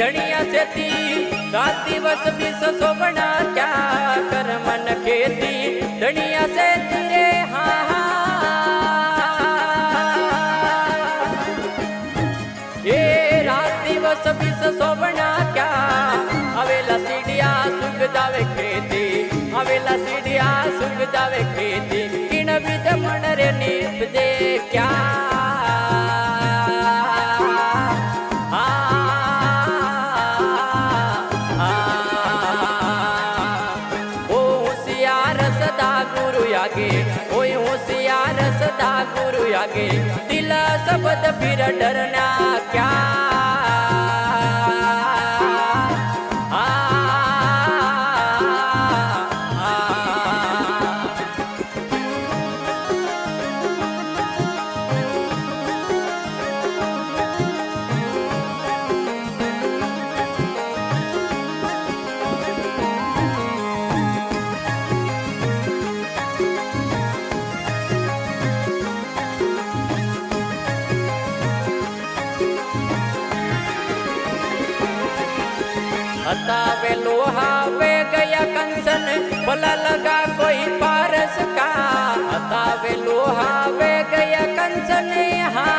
धनिया सेती रात दिवस बिस सोबना क्या कर मन खेती धनिया सेती रे हाँ ये रात दिवस बिस सोबना क्या अवेला सीढ़िया सुख जावे खेती अवेला सीढ़िया सुख जावे खेती किन विध मन रे निपजे क्या कोई होशियार सदा गुरु आगे दिल शब्द फिर डरना क्या हतावे लोहा वे गया कंसन भला लगा कोई पारस का हतावे लोहा वे गया कंसन हाँ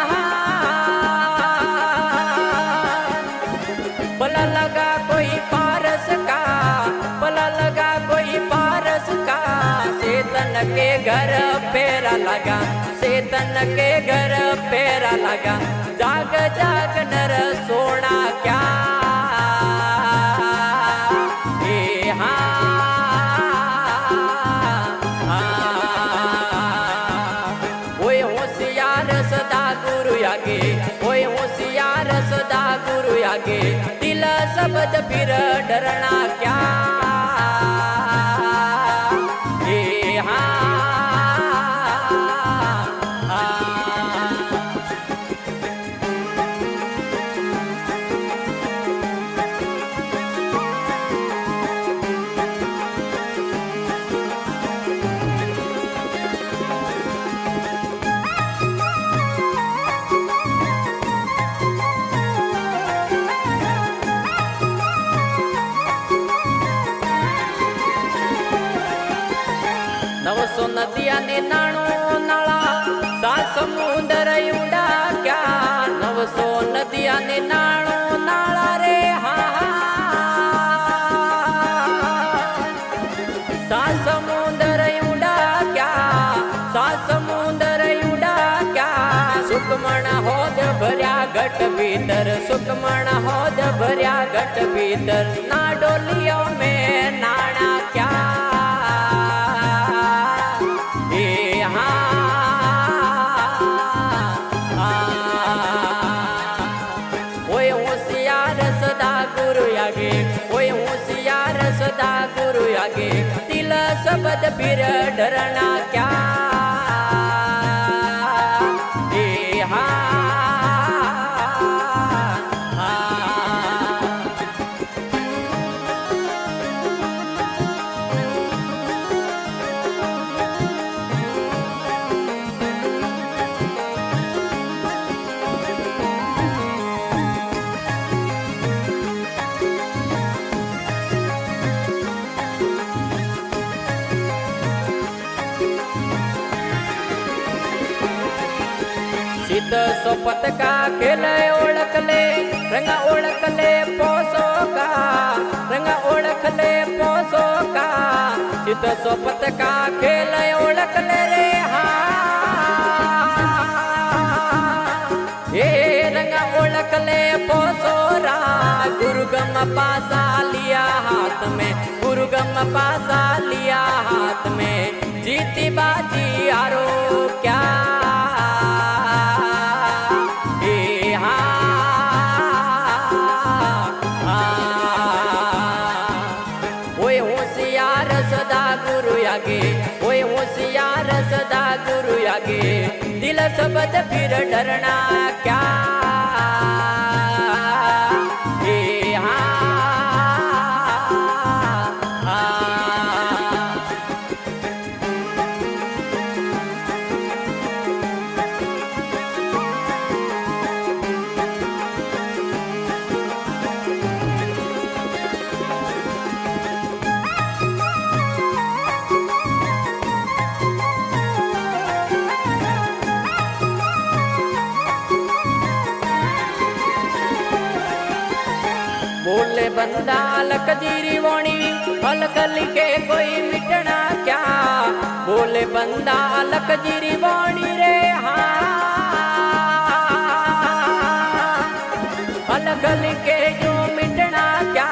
भला लगा कोई पारस का भला लगा कोई पारस का चेतन के घर पेरा लगा चेतन के घर पेरा लगा जाग जाग नर सोना क्या कोई होशियार सदा गुरु आगे दिल शब्द फिर डरना क्या नवसो नदिया ने नाणो नाला सा समुंदर उड़ा क्या नवसो नदिया ने नाणो नाला रे हाँ सा समुंदर उड़ा क्या सा समुंदर उड़ा क्या सुकमण होद भर्या घट भीतर सुकमण होद भर्या घट भीतर ना डोलियों में नाणा क्या कोई होशियार सदा गुरु आगे दिल शब्द फिर डरना क्या चित सोपत का खेल ओळख ले रंग ओळख ले पोसो का रंग ओळख ले पोसो का चित सोपत का खेल ओळख ले रे ये रंग ओळख ले पोसो रा गुरुगम पासा लिया हाथ में गुरुगम पासा लिया हाथ में जीती बाजी आरो क्या कोई होशियार सदा गुरु आगे दिल शब्द फिर डरना क्या बंदा अलग जीरी वाणी अलग लिखे कोई मिटना क्या। बोले बंदा अलग जीरी वाणी रे हाँ अलग लिखे जो मिटना क्या।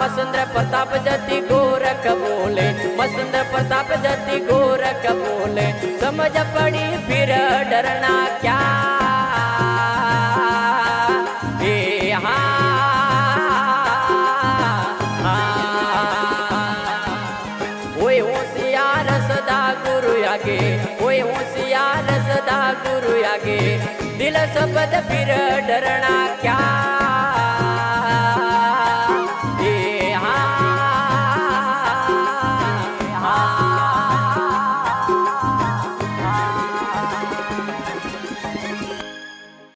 मसंद्र प्रताप जति गोरख बोले मसंद्र प्रताप जति गोरख बोले समझ पड़ी फिर डरना क्या। ए ओए होशियार सदा गुरु आगे ओए होशियार सदा गुरु आगे दिल शब्द फिर डरना क्या।